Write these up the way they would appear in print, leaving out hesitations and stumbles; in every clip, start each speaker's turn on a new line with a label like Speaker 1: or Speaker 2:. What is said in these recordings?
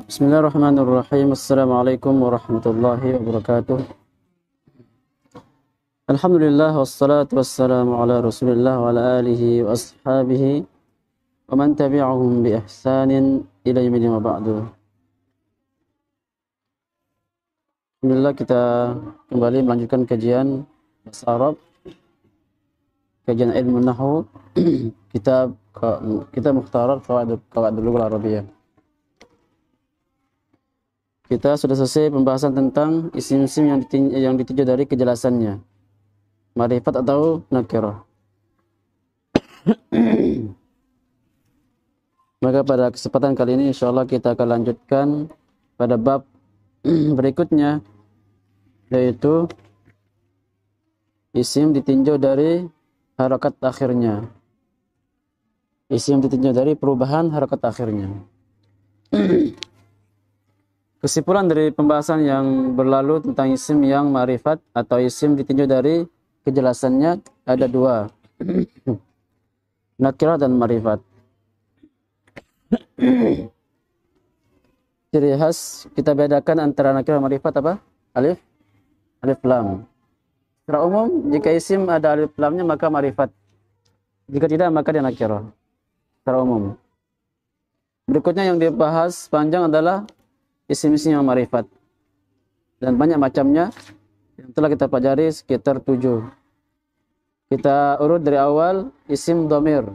Speaker 1: Bismillahirrahmanirrahim. Assalamualaikum warahmatullahi wabarakatuh. Alhamdulillah wassalatu wassalamu ala Rasulillah wa ala alihi wa ashabihi wa man tabi'ahum bi ihsanin ila yaumil wa ba'du. Alhamdulillah, kita kembali melanjutkan kajian bahasa Arab, kajian ilmu nahwu, kitab Mukhtarar Qawaidul Lughah Arabiyah. Kita sudah selesai pembahasan tentang isim-isim yang ditinjau dari kejelasannya, ma'rifat atau nakirah. Maka pada kesempatan kali ini insyaallah kita akan lanjutkan pada bab berikutnya, yaitu isim ditinjau dari harakat akhirnya. Isim ditinjau dari perubahan harakat akhirnya. Kesimpulan dari pembahasan yang berlalu tentang isim yang ma'rifat atau isim ditinjau dari kejelasannya ada dua, nakirah dan ma'rifat. Ciri khas kita bedakan antara nakirah dan ma'rifat apa? Alif lam. Secara umum jika isim ada alif lamnya maka ma'rifat, jika tidak maka dia nakirah secara umum. Berikutnya yang dibahas panjang adalah isim-isim yang ma'rifat, dan banyak macamnya yang telah kita pelajari sekitar 7. Kita urut dari awal. Isim dhamir,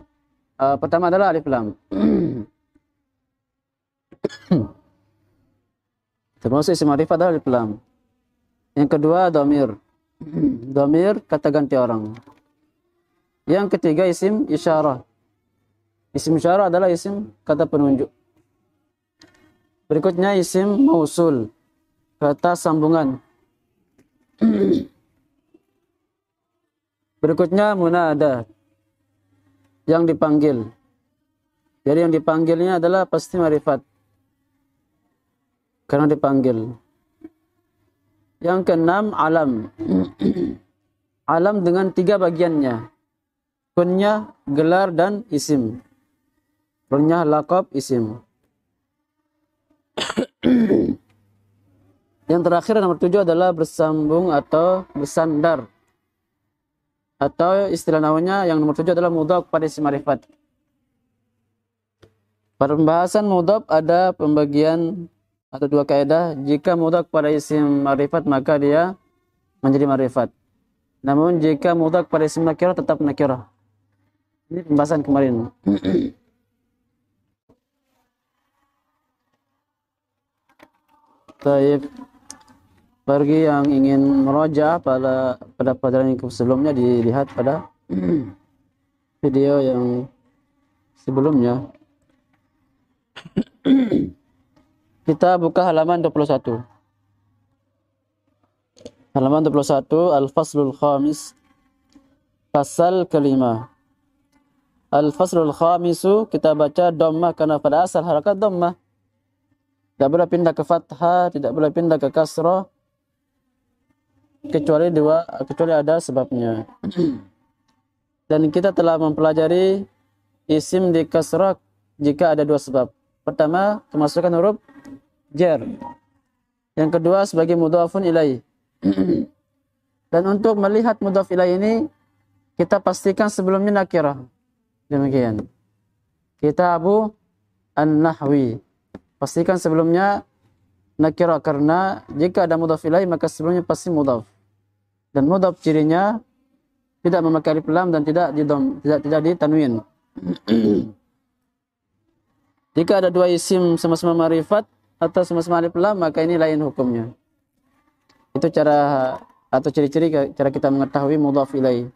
Speaker 1: pertama adalah alif lam. Termasuk isim ma'rifat adalah alif lam. Yang kedua dhamir, dhamir kata ganti orang. Yang ketiga isim isyarah. Isim isyarah adalah isim kata penunjuk. Berikutnya isim mausul, kata sambungan. Berikutnya munada, yang dipanggil. Jadi yang dipanggilnya adalah pasti ma'rifat, karena dipanggil. Yang keenam alam. Alam dengan 3 bagiannya: kunyah, gelar, dan isim. Kunyah, laqab, isim. Yang terakhir nomor 7 adalah bersambung atau bersandar, atau istilah nahunya yang nomor 7 adalah mudhaf pada isim ma'rifat. Pada pembahasan mudhaf ada pembagian atau 2 kaidah. Jika mudhaf pada isim ma'rifat maka dia menjadi ma'rifat. Namun jika mudhaf pada isim nakirah tetap nakirah. Ini pembahasan kemarin. Baik, bagi yang ingin meroja pada pelajaran yang sebelumnya dilihat pada video yang sebelumnya. Kita buka halaman 21. Halaman 21, Al-Faslul Khamis, pasal kelima. Al-Faslul Khamisu, kita baca dhammah karena pada asal harakat dhammah. Tidak boleh pindah ke fathah, tidak boleh pindah ke kasrah, kecuali ada sebabnya. Dan kita telah mempelajari isim di kasrah jika ada 2 sebab. Pertama, kemasukan huruf jar. Yang kedua, sebagai mudhafun ilaih. Dan untuk melihat mudhaf ilaih ini, kita pastikan sebelumnya nakirah. Demikian. Kitab An-Nahwi, pastikan sebelumnya nakirah, karena jika ada mudhaf ilaih maka sebelumnya pasti mudhaf. Dan mudhaf cirinya tidak memakai alif lam dan tidak ditanwin. Jika ada 2 isim sama-sama ma'rifat atau sama-sama alif lam maka ini lain hukumnya. Itu cara atau ciri-ciri cara kita mengetahui mudhaf ilaih.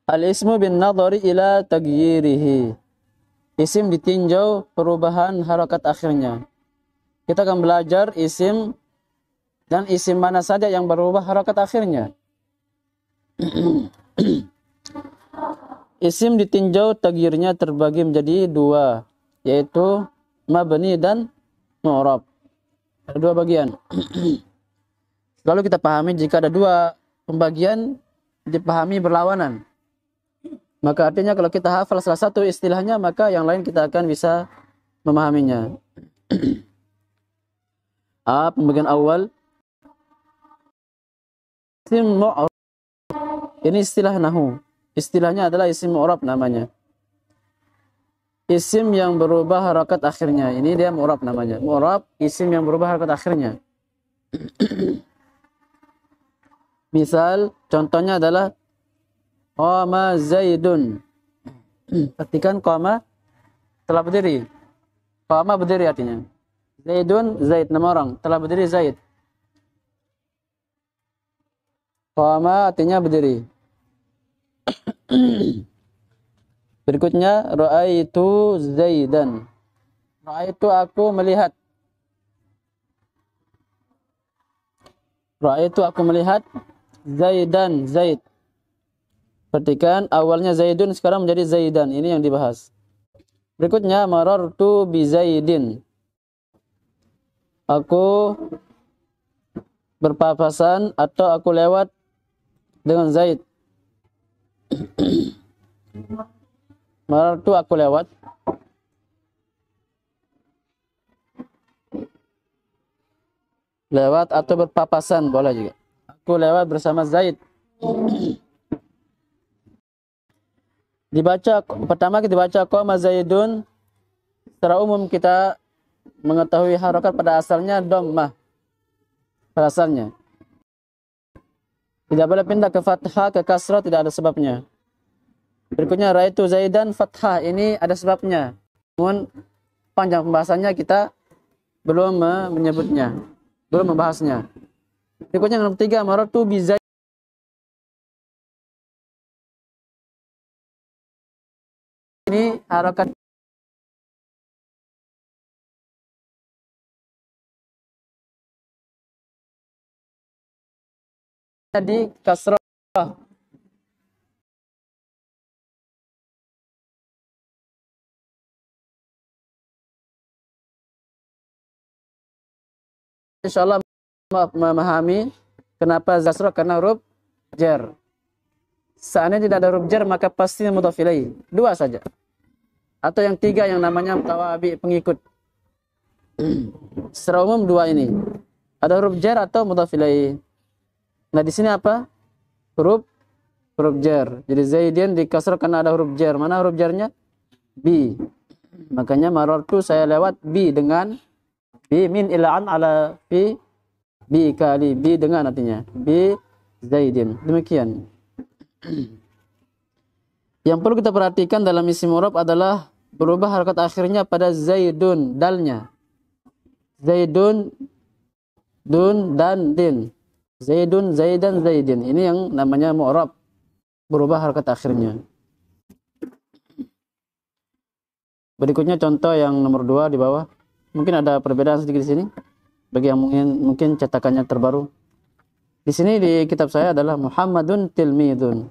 Speaker 1: Al-ismu bin nadhari ila taghyirihi. Isim ditinjau perubahan harakat akhirnya. Kita akan belajar isim dan isim mana saja yang berubah harakat akhirnya. Isim ditinjau tagyirnya terbagi menjadi 2, yaitu mabni dan mu'rab. Ada 2 bagian. Lalu kita pahami jika ada 2 pembagian dipahami berlawanan. Maka artinya kalau kita hafal salah satu istilahnya, maka yang lain kita akan bisa memahaminya. Pembagian awal. Isim mu'rab. Ini istilah nahu. Istilahnya adalah isim mu'rab namanya. Isim yang berubah harakat akhirnya. Ini dia mu'rab namanya. Mu'rab, isim yang berubah harakat akhirnya. Misal, contohnya adalah qama Zaidun. Perhatikan qama telah berdiri. Qama berdiri artinya. Zaidun, Zaid, nama orang. Telah berdiri Zaid. Qama artinya berdiri. Berikutnya, ra'aitu Zaidan. Ra'aitu aku melihat. Ra'aitu aku melihat Zaidan, Zaid. Perhatikan awalnya Zaidun sekarang menjadi Zaidan. Ini yang dibahas. Berikutnya marartu bi Zaidin. Aku berpapasan atau aku lewat dengan Zaid. Marartu aku lewat. Lewat atau berpapasan boleh juga. Aku lewat bersama Zaid. Dibaca pertama kita baca qama Zaidun. Secara umum kita mengetahui harakat pada asalnya dhammah. Pada asalnya. Tidak boleh pindah ke fathah, ke kasrah, tidak ada sebabnya. Berikutnya ra'aitu Zaidan fathah, ini ada sebabnya. Namun panjang pembahasannya kita belum menyebutnya, belum membahasnya. Berikutnya yang nomor 3 marartu bi Zaid. Ini harakat di kasrah. Insyaallah memahami kenapa kasrah, karena huruf jar. Seandainya tidak ada huruf jar maka pasti mudhaf ilaih. 2 saja. Atau yang 3 yang namanya tawabi pengikut. Secara umum 2 ini. Ada huruf jar atau mudhaf ilaih. Nah di sini apa? Huruf jar. Jadi Zaidin dikasrah karena ada huruf jar. Mana huruf jarnya? Bi. Makanya marartu saya lewat bi dengan bi min ila'an ala bi kali bi dengan artinya bi Zaidin. Demikian. Yang perlu kita perhatikan dalam isim mu'rab adalah berubah harakat akhirnya pada Zaidun, dalnya. Zaidun, dun, dan din. Zaidun, Zaidan, Zaidin. Ini yang namanya mu'rab. Berubah harakat akhirnya. Berikutnya contoh yang nomor 2 di bawah. Mungkin ada perbedaan sedikit di sini. Bagi yang mungkin cetakannya terbaru. Di sini di kitab saya adalah Muhammadun tilmidun.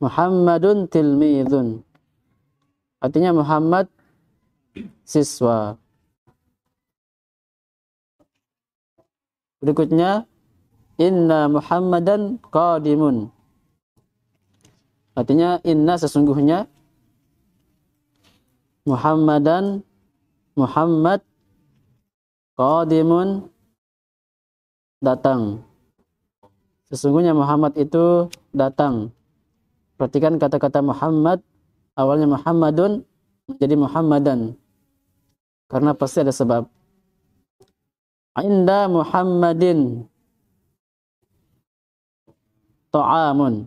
Speaker 1: Muhammadun tilmidun. Artinya Muhammad siswa. Berikutnya inna Muhammadan qadimun. Artinya inna sesungguhnya Muhammad qadimun datang. Sesungguhnya Muhammad itu datang. Perhatikan kata-kata Muhammad, awalnya Muhammadun menjadi Muhammadan. Karena pasti ada sebab. Inda Muhammadin ta'amun.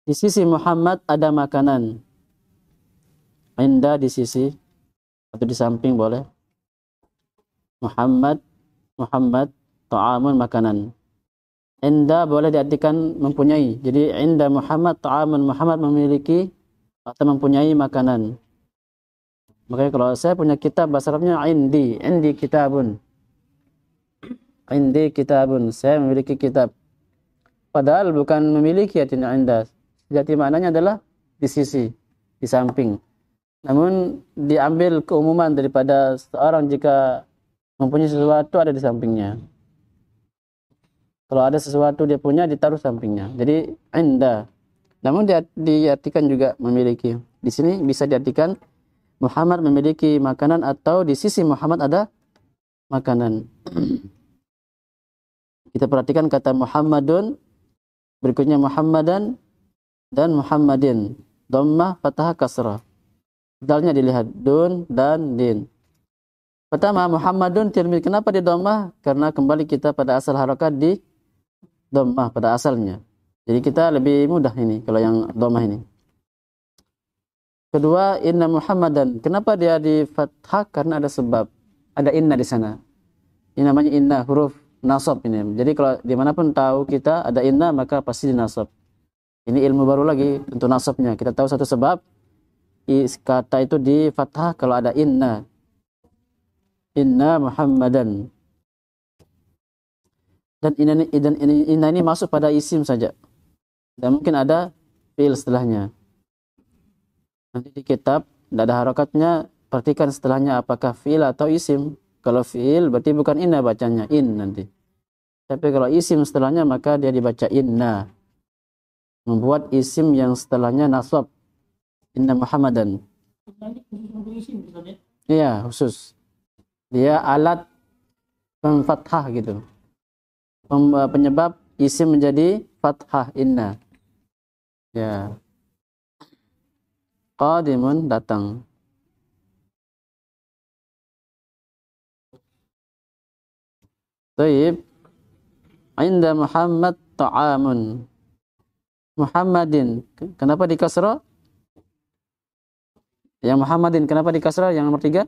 Speaker 1: Di sisi Muhammad ada makanan. Inda di sisi atau di samping boleh. Muhammad ta'amun makanan. Inda boleh diartikan mempunyai. Jadi inda Muhammad ta'amun, Muhammad memiliki atau mempunyai makanan. Makanya kalau saya punya kitab bahasa Arabnya indi kitabun. Indi kitabun, saya memiliki kitab. Padahal bukan memiliki artinya inda. Jadi maknanya adalah di sisi, di samping. Namun diambil keumuman daripada seorang jika mempunyai sesuatu ada di sampingnya. Kalau ada sesuatu dia punya, ditaruh sampingnya. Jadi inda. Namun diartikan juga memiliki. Di sini bisa diartikan Muhammad memiliki makanan atau di sisi Muhammad ada makanan. Kita perhatikan kata Muhammadun, berikutnya Muhammadan dan Muhammadin. Dhammah, fathah, kasrah. Dalnya dilihat dun dan din. Pertama Muhammadun tirmidzi. Kenapa di dhammah? Karena kembali kita pada asal harakat di dhammah pada asalnya. Jadi kita lebih mudah ini kalau yang dhammah ini. Kedua, inna Muhammadan. Kenapa dia di fathah? Karena ada sebab. Ada inna di sana. Ini namanya inna, huruf nasab ini. Jadi kalau dimanapun tahu kita ada inna, maka pasti dinasab. Ini ilmu baru lagi untuk nasabnya. Kita tahu satu sebab kata itu di fathah kalau ada inna. Inna Muhammadan. Dan inna ini masuk pada isim saja. Dan mungkin ada fi'il setelahnya. Nanti di kitab tidak ada harakatnya, perhatikan setelahnya apakah fi'il atau isim. Kalau fi'il berarti bukan inna bacanya, in nanti. Tapi kalau isim setelahnya maka dia dibaca inna. Membuat isim yang setelahnya nasab. Inna Muhammadan. Iya, khusus. Dia alat pemfathah gitu. Penyebab isim menjadi fathah inna. Ya. Qadimun datang. Taib. Inda Muhammad ta'amun. Muhammadin. Kenapa di kasrah? Yang Muhammadin kenapa di kasrah? Yang nomor 3?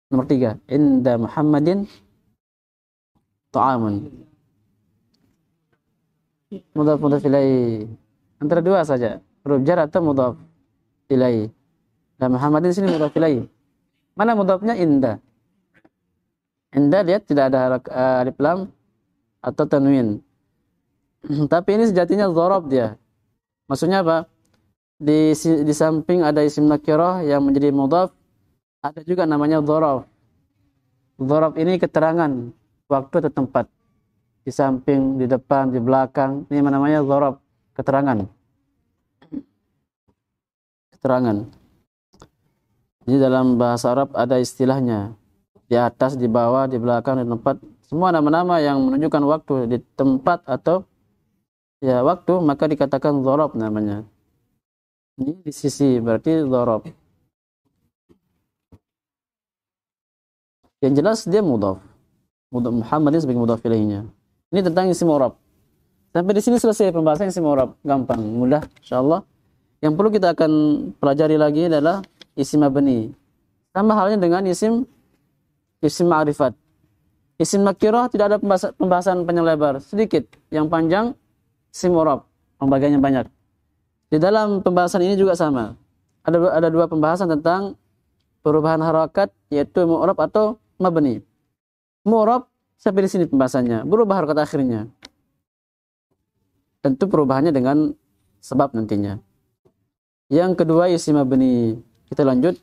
Speaker 1: Nomor 3. Inda Muhammadin ta'amun. Mudhaf ilaih. Antara dua saja. Huruf jar atau mudhaf ilaih. Dan Muhammadin sini mudhaf ilaih. Mana mudhafnya? Inda. Inda lihat tidak ada alif lam atau tanwin. Tapi ini sejatinya dzarab dia. Maksudnya apa? Di samping ada isim nakirah yang menjadi mudhaf, ada juga namanya dzaraf. Dzaraf ini keterangan waktu atau tempat. Di samping, di depan, di belakang. Ini namanya dzaraf, keterangan. Keterangan. Jadi dalam bahasa Arab ada istilahnya. Di atas, di bawah, di belakang, di tempat. Semua nama-nama yang menunjukkan waktu di tempat atau ya waktu, maka dikatakan dzaraf namanya. Ini di sisi berarti dzaraf. Yang jelas dia mudhaf. Muhammadin sebagai mudhaf ilaihnya. Ini tentang isim i'rab. Sampai di sini selesai pembahasan isim i'rab. Gampang, mudah insyaallah. Yang perlu kita akan pelajari lagi adalah isim mabni. Sama halnya dengan isim ma'rifat. Isim nakirah tidak ada pembahasan panjang lebar, sedikit. Yang panjang isim i'rab, pembagiannya banyak. Di dalam pembahasan ini juga sama. Ada dua pembahasan tentang perubahan harakat, yaitu mu'rab atau mabni. Mu'rab sampai di sini pembahasannya, berubah harakat akhirnya. Tentu perubahannya dengan sebab nantinya. Yang kedua isim mabni. Kita lanjut.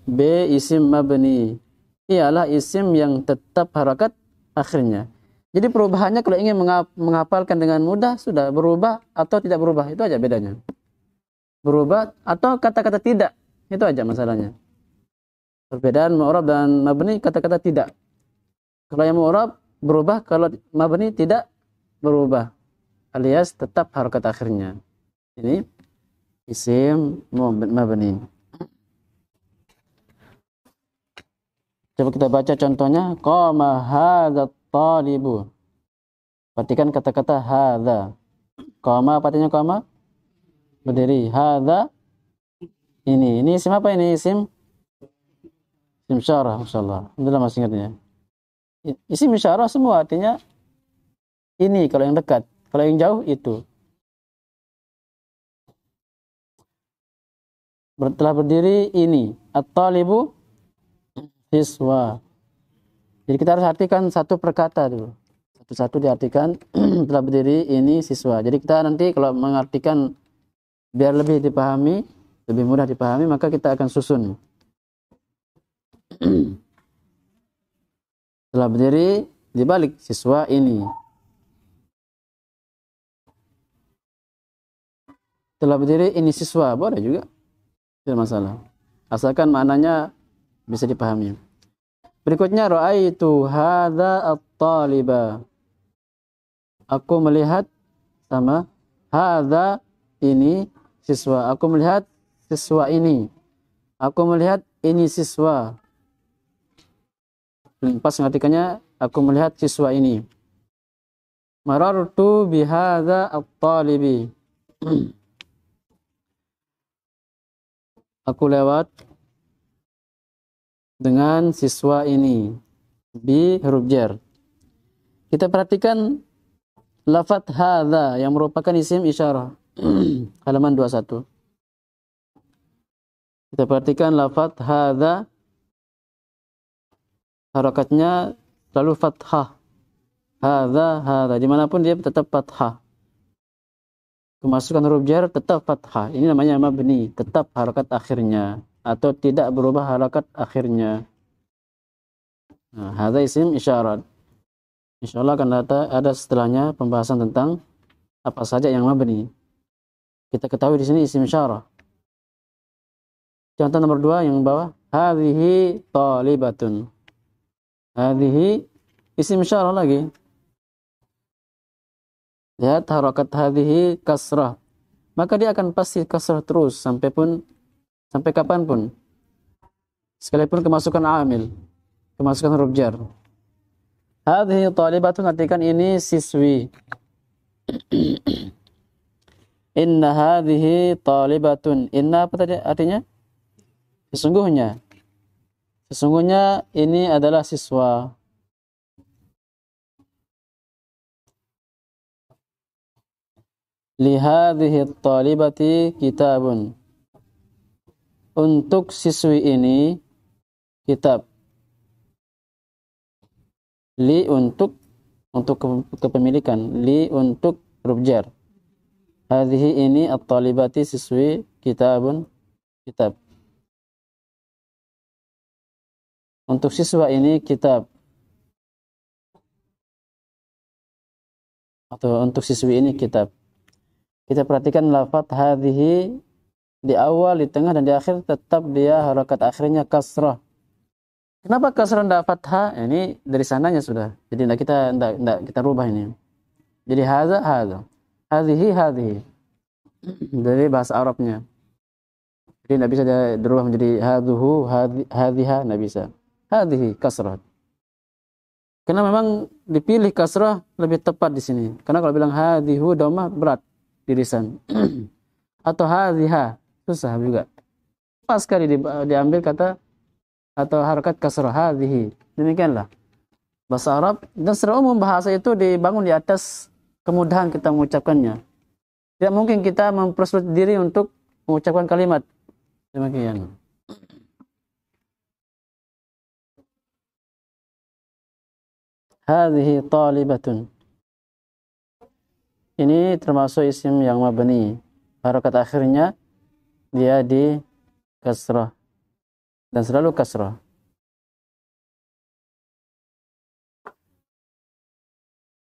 Speaker 1: B isim mabni. Ialah isim yang tetap harakat akhirnya. Jadi perubahannya kalau ingin menghafalkan dengan mudah, sudah berubah atau tidak berubah, itu aja bedanya. Berubah atau kata-kata tidak, itu aja masalahnya. Perbedaan mu'rab dan mabni, kata-kata tidak. Kalau yang mu'rab berubah, kalau mabni tidak berubah, alias tetap harakat akhirnya. Ini isim mabni. Coba kita baca contohnya. Qama hadzal talibu. Perhatikan kata-kata hadza. Qama apa artinya qama? Berdiri. Hadza ini isim apa ini? Isim syarah, masyaallah. Alhamdulillah masih ingatnya. Isim syarah semua artinya ini kalau yang dekat, kalau yang jauh itu. Telah berdiri ini. At-talibu siswa. Jadi kita harus artikan satu per kata dulu. Satu-satu diartikan. Telah berdiri ini siswa. Jadi kita nanti kalau mengartikan biar lebih dipahami, lebih mudah dipahami, maka kita akan susun. Telah berdiri dibalik siswa ini. telah berdiri ini siswa, boleh juga, tidak masalah. Asalkan maknanya bisa dipahami. Berikutnya ra'aitu hadza at-taliba. Aku melihat sama hadza ini siswa. Aku melihat siswa ini. Aku melihat ini siswa. Pas mengartikannya aku melihat siswa ini. Marartu bihadza at-talibi. Aku lewat dengan siswa ini bi huruf jar. Kita perhatikan lafaz hadza yang merupakan isim isyarah. Halaman 21. Kita perhatikan lafaz hadza, harakatnya selalu fathah. Hadza, dimanapun dia tetap fathah. Kemasukan huruf jar tetap fathah. Ini namanya mabni, tetap harakat akhirnya atau tidak berubah harakat akhirnya. Nah, hadza isim isyarat. Insyaallah akan ada setelahnya pembahasan tentang apa saja yang mabni. Kita ketahui di sini isim isyarah. Contoh nomor 2 yang bawah, hadhihi talibatun. Hadhihi isim isyarah lagi. Lihat harakat hadhihi kasrah. Maka dia akan pasti kasrah terus sampai kapanpun. Sekalipun kemasukan amil, kemasukan huruf jar. Hadhihi talibatun artikan ini siswi. Inna hadhihi talibatun. Inna apa tadi artinya? Sesungguhnya. Sesungguhnya ini adalah siswa. Lihadhihi talibati kitabun. Untuk siswi ini kitab. Li untuk kepemilikan. Li untuk huruf jar. Hadhihi ini at-talibati siswi kitabun kitab. Untuk siswa ini kitab. Atau untuk siswi ini kitab. Kita perhatikan lafaz hadhihi di awal, di tengah dan di akhir tetap dia harakat akhirnya kasrah. Kenapa kasrah tidak fathah? Ini dari sananya sudah. Jadi tidak kita rubah ini. Jadi hadza. Hadhihi. Dari bahasa Arabnya. Jadi tidak bisa dirubah menjadi hadhuhu, hadhiha, tidak bisa. Hadhihi kasrah. Karena memang dipilih kasrah lebih tepat di sini. Karena kalau bilang hadhihu dhammah berat di lisan. Atau hadhiha susah juga. Pas sekali diambil kata atau harakat kasrah hadhihi. Demikianlah bahasa Arab, dan secara umum bahasa itu dibangun di atas kemudahan kita mengucapkannya. Tidak mungkin kita mempersulit diri untuk mengucapkan kalimat demikian. Hadhihi talibatun. Ini termasuk isim yang mabni. Harakat akhirnya dia di kasrah. Dan selalu kasrah.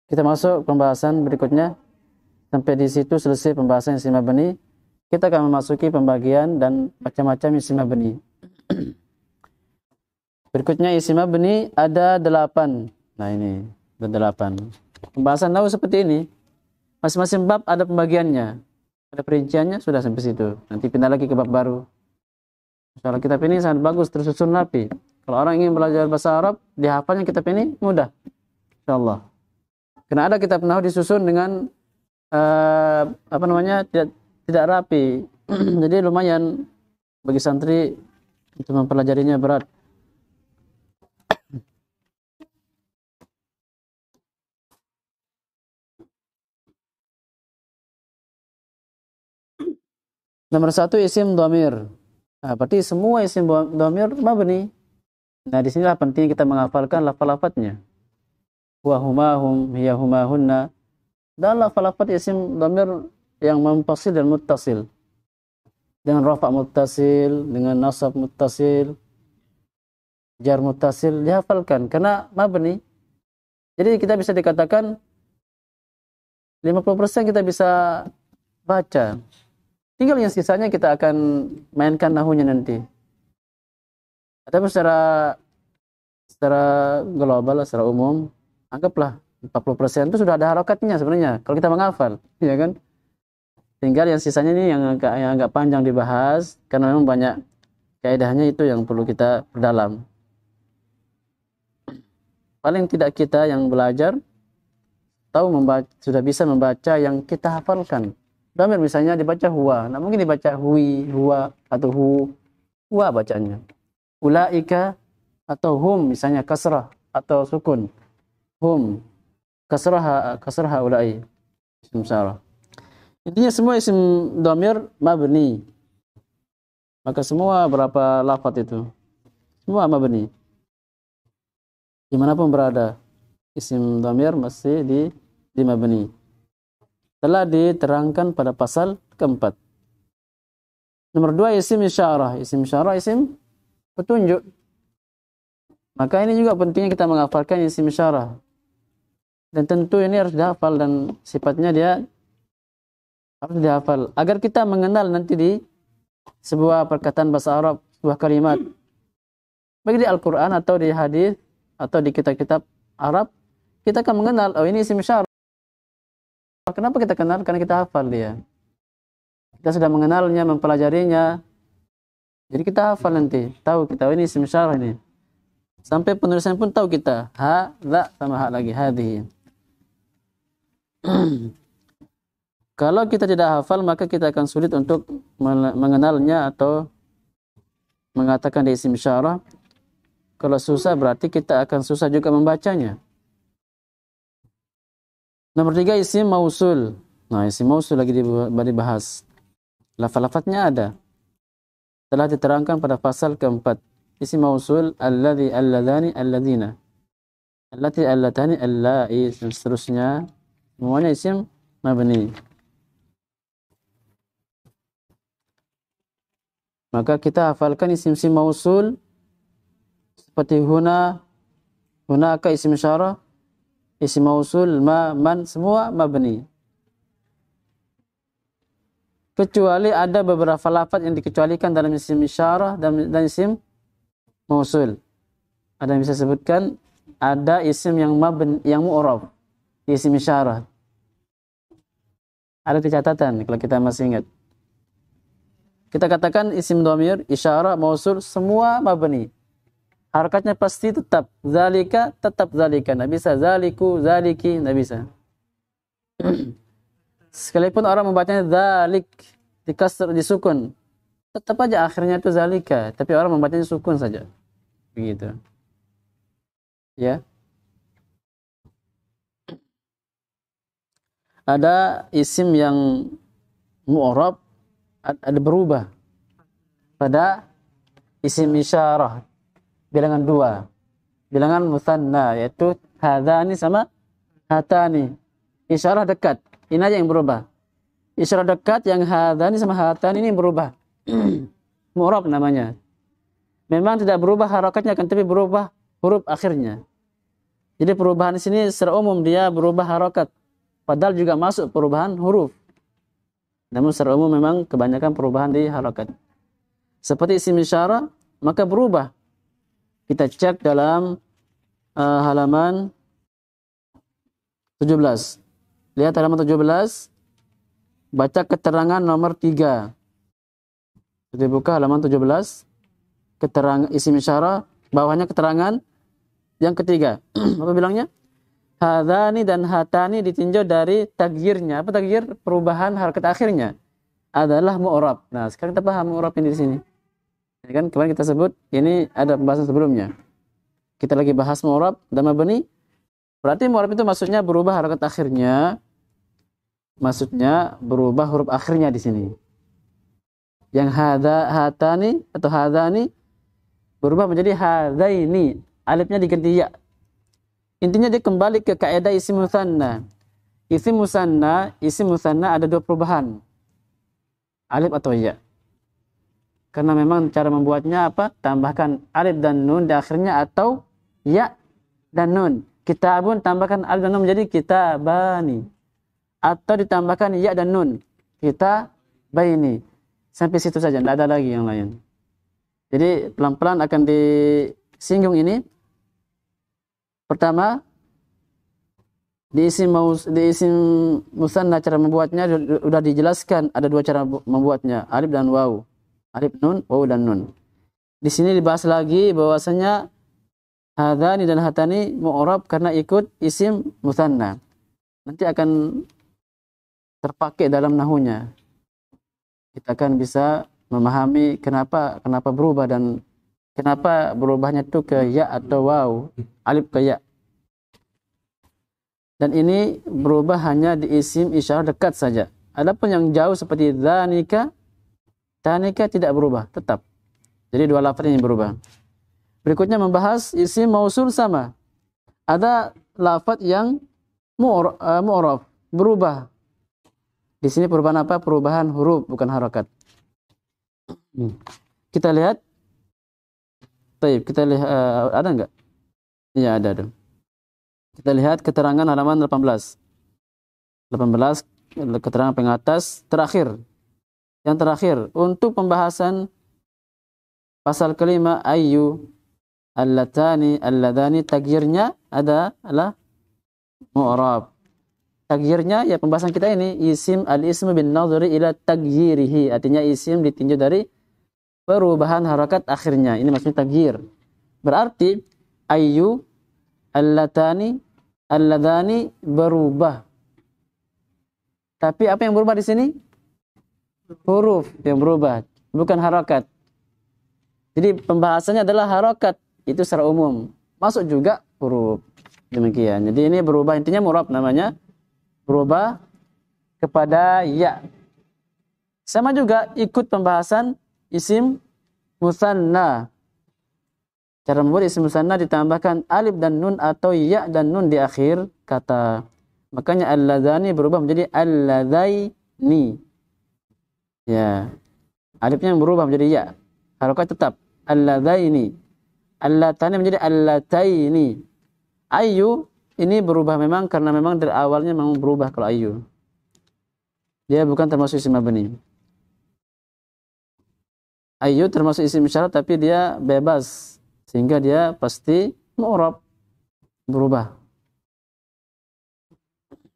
Speaker 1: Kita masuk pembahasan berikutnya. Sampai di situ selesai pembahasan isim mabni. Kita akan memasuki pembagian dan macam-macam isim mabni. Berikutnya isim mabni ada 8. Nah ini ada 8. Pembahasan nahu seperti ini. Masing-masing bab ada pembagiannya. Ada perinciannya, sudah sampai situ. Nanti pindah lagi ke bab baru. Soal kitab ini sangat bagus, tersusun rapi. Kalau orang ingin belajar bahasa Arab, dihafalnya kitab ini mudah. InsyaAllah. Karena ada kitab nahu disusun dengan tidak rapi. Jadi lumayan bagi santri untuk mempelajarinya berat. Nomor 1 isim dhamir. Nah, berarti semua isim dhamir mabni. Nah, di sinilah penting kita menghafalkan lafal-lafadznya. Wa huma hum, hiya huma hunna. Dan lafal-lafadz isim dhamir yang munfasil dan muttasil. Dengan rafa' muttasil, dengan nasab muttasil, jar muttasil dihafalkan karena mabni. Jadi kita bisa dikatakan 50% kita bisa baca. Tinggal yang sisanya kita akan mainkan nahunya nanti. Tapi secara global, secara umum, anggaplah 40% itu sudah ada harokatnya sebenarnya kalau kita menghafal, ya kan? Tinggal yang sisanya ini yang agak panjang dibahas karena memang banyak kaidahnya, itu yang perlu kita perdalam. Paling tidak kita yang belajar tahu sudah bisa membaca yang kita hafalkan. Dhamir misalnya dibaca huwa, nah mungkin dibaca hui, huwa atau huwa bacanya. Ulaika atau hum misalnya kasrah atau sukun. Hum kasrah ulai. Isim syarah. Intinya semua isim dhamir mabni. Maka semua berapa lafaz itu? Semua mabni. Dimanapun berada, isim dhamir masih di mabni. Telah diterangkan pada pasal keempat. Nomor 2 isim isyarah. Isim isyarah isim petunjuk. Maka ini juga pentingnya kita menghafalkan isim isyarah. Dan tentu ini harus dihafal dan sifatnya dia harus dihafal agar kita mengenal nanti di sebuah perkataan bahasa Arab, sebuah kalimat. Baik di Al-Qur'an atau di hadis atau di kitab-kitab Arab, kita akan mengenal, oh ini isim isyarah. Kenapa kita kenal? Karena kita hafal dia. Kita sudah mengenalnya, mempelajarinya. Jadi kita hafal nanti, tahu kita ini isim isyarah ini. Sampai penulisan pun tahu kita, ha, la sama ha lagi, hadhihi. Kalau kita tidak hafal, maka kita akan sulit untuk mengenalnya atau mengatakan di isim isyarah. Kalau susah berarti kita akan susah juga membacanya. Nomor 3 isim mausul. Nah, isim mausul lagi dibahas. Lafaz-lafaznya ada. Telah diterangkan pada pasal keempat. Isim mausul alladzi, alladhani, alladzina. Allati, allatani, allai, dan seterusnya. Semuanya isim mabni. Maka kita hafalkan isim-isim mausul seperti huna, hunaka isim isyarah, isim mausul, ma, man, semua mabni. Kecuali ada beberapa lafaz yang dikecualikan dalam isim isyarah dan isim mausul. Ada yang bisa sebutkan, ada isim yang mabni, yang mu'rab, isim isyarah. Ada di catatan kalau kita masih ingat. Kita katakan isim dhamir, isyarah, mausul, semua mabni. Harakatnya pasti tetap. Zalika, tetap zalika. Nggak bisa zaliku, zaliki, nggak bisa. Sekalipun orang membacanya zalik, dikasr, disukun, tetap aja akhirnya itu zalika. Tapi orang membacanya sukun saja. Begitu. Ya. Ada isim yang mu'rab, ada berubah pada isim isyarah. Bilangan 2. Bilangan mutsanna, yaitu hadani sama hatani. Isyarah dekat. Ini aja yang berubah. Isyarah dekat yang hadani sama hatani ini berubah. Mu'rab namanya. Memang tidak berubah harakatnya, kan, tapi berubah huruf akhirnya. Jadi perubahan di sini secara umum dia berubah harakat. Padahal juga masuk perubahan huruf. Namun secara umum memang kebanyakan perubahan di harakat. Seperti isim isyarah, maka berubah. Kita cek dalam halaman 17. Lihat halaman 17. Baca keterangan nomor 3. Kita buka halaman 17. Keterangan isim isyarah, bawahnya keterangan yang ketiga. Apa bilangnya? Hadani dan hatani ditinjau dari tagyirnya. Apa tagyir? Perubahan harakat akhirnya adalah mu'rab. Nah, sekarang kita paham mu'rab ini di sini. Ya kan, kemarin kita sebut, ini ada pembahasan sebelumnya. Kita lagi bahas mu'rab dan mabni. Berarti mu'rab itu maksudnya berubah harakat akhirnya. Maksudnya berubah huruf akhirnya di sini. Yang hatani atau hadani berubah menjadi hadaini. Alifnya diganti ya. Intinya dia kembali ke kaidah isim mutsanna. Isim mutsanna ada 2 perubahan. Alif atau ya. Karena memang cara membuatnya apa? Tambahkan alif dan nun di akhirnya atau ya dan nun. Kitabun tambahkan alif dan nun menjadi kitabani. Atau ditambahkan ya dan nun. baini. Sampai situ saja, tidak ada lagi yang lain. Jadi pelan-pelan akan disinggung ini. Pertama, di isim musanna cara membuatnya sudah dijelaskan, ada dua cara membuatnya, alif dan waw. Alif nun, waw dan nun. Di sini dibahas lagi bahwasanya hadani dan hatani mu'rab karena ikut isim musanna. Nanti akan terpakai dalam nahunya. Kita akan bisa memahami kenapa berubah dan kenapa berubahnya itu ke ya atau waw, alif ke ya. Dan ini berubah hanya di isim isyarah dekat saja. Adapun yang jauh seperti dhanika, tanika tidak berubah, tetap. Jadi dua lafaz ini berubah. Berikutnya membahas isim mausul sama. Ada lafaz yang mu'rab, berubah. Di sini perubahan apa? Perubahan huruf, bukan harakat. Kita lihat. Baik, kita lihat ada enggak? Iya, ada. Kita lihat keterangan halaman 18. 18 keterangan pengatas terakhir. Yang terakhir untuk pembahasan pasal kelima ayyu allatani alladani tagyirnya adalah mu'rab. Tagyirnya ya pembahasan kita ini isim al-ismu bin nadhri ila tagyirihi, artinya isim ditinjau dari perubahan harakat akhirnya. Ini maksudnya tagyir. Berarti ayyu allatani alladani berubah. Tapi apa yang berubah di sini? Huruf yang berubah, bukan harakat. Jadi pembahasannya adalah harakat itu secara umum. Masuk juga huruf. Demikian. Jadi ini berubah, intinya mu'rab namanya. Berubah kepada ya. Sama juga ikut pembahasan isim musanna. Cara membuat isim musanna ditambahkan alif dan nun atau ya dan nun di akhir kata. Makanya alladzani berubah menjadi alladzaini. Ya. Alifnya yang berubah menjadi ya. Harokat tetap alladzaini. Allatani menjadi allataini. Ayu ini berubah memang karena memang dari awalnya memang berubah kalau ayu. Dia bukan termasuk isim mabni. Ayu termasuk isim syarat tapi dia bebas sehingga dia pasti mu'rab, berubah.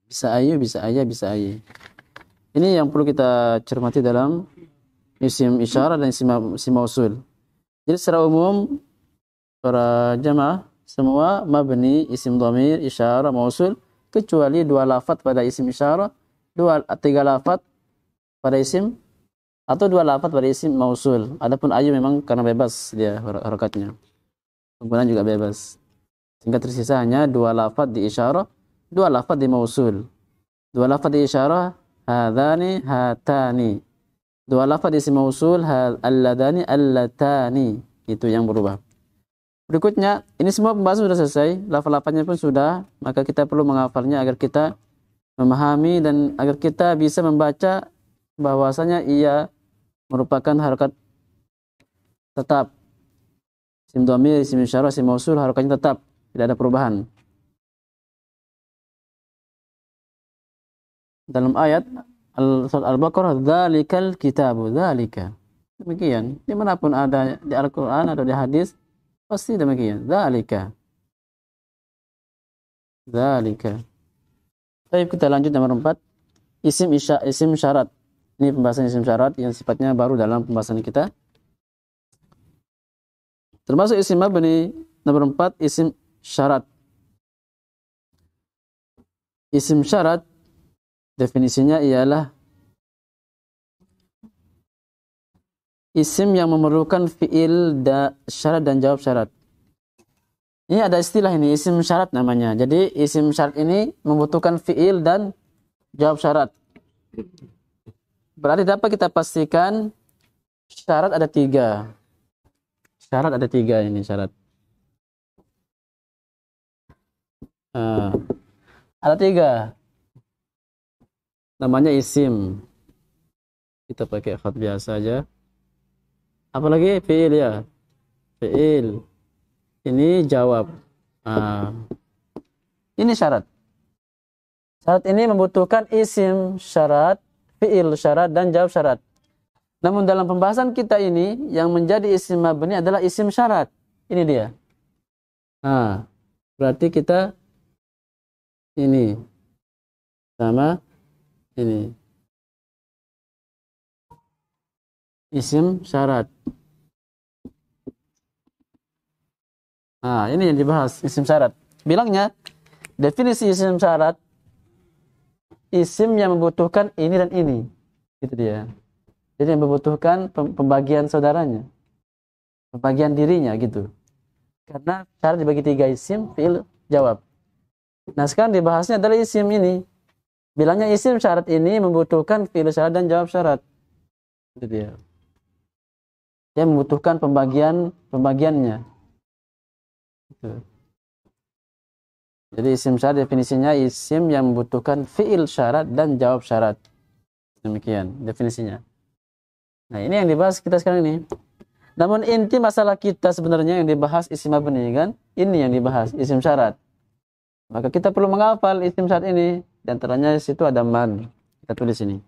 Speaker 1: Bisa ayu, bisa ayah, bisa ayi. Ini yang perlu kita cermati dalam isim isyarah dan isim mausul. Jadi secara umum para jamaah semua mabni, isim dhamir, isyarah, mausul, kecuali dua lafaz pada isim isyarah, tiga lafaz pada isim, atau dua lafaz pada isim mausul. Adapun ayu memang karena bebas dia harakatnya. Penggunaan juga bebas. Sehingga tersisa hanya dua lafaz di isyarah, dua lafaz di mausul. Dua lafaz di isyarah, hadani, hatani. Dua lafaz di isim mausul, alladani, allatani. Itu yang berubah. Berikutnya, ini semua pembahasan sudah selesai, lafaz-lafaznya pun sudah, maka kita perlu menghafalnya agar kita memahami dan agar kita bisa membaca bahwasanya ia merupakan harakat tetap. Isim dhamir, isim isyarah, isim mausul harakatnya tetap, tidak ada perubahan. Dalam ayat surat Al-Baqarah, dzalikal kitabu, dzalika. Demikian, dimanapun ada di Al-Quran atau di hadis, pasti demikian. Dzalika. Baik, kita lanjut nomor 4. Isim syarat. Ini pembahasan isim syarat yang sifatnya baru dalam pembahasan kita. Termasuk isim mabni nomor 4, isim syarat. Isim syarat definisinya ialah isim yang memerlukan fiil syarat dan jawab syarat. Ini ada istilah ini, isim syarat namanya. Jadi isim syarat ini membutuhkan fiil dan jawab syarat. Berarti dapat kita pastikan syarat ada 3. Syarat ada 3 ini syarat. Ada 3. Namanya isim. Kita pakai khat biasa aja. Apalagi fiil ya. Fiil. Ini jawab. Ini syarat. Syarat ini membutuhkan isim syarat, fiil syarat, dan jawab syarat. Namun dalam pembahasan kita ini yang menjadi isim mabni adalah isim syarat. Ini dia. Nah, berarti kita ini sama ini isim syarat. Nah, ini yang dibahas isim syarat. Bilangnya definisi isim syarat, isim yang membutuhkan ini dan ini. Gitu dia. Jadi yang membutuhkan pembagian saudaranya, pembagian dirinya gitu. Karena syarat dibagi 3, isim, fi'il, jawab. Nah sekarang dibahasnya adalah isim ini. Bilangnya isim syarat ini membutuhkan fi'il syarat dan jawab syarat. Gitu dia. Dia membutuhkan pembagiannya. Gitu. Jadi isim syarat definisinya isim yang membutuhkan fi'il syarat dan jawab syarat. Demikian definisinya. Nah ini yang dibahas kita sekarang ini. Namun inti masalah kita sebenarnya yang dibahas isim mabni kan? Ini yang dibahas isim syarat. Maka kita perlu menghafal isim syarat ini. Di antaranya di situ ada man. Kita tulis ini.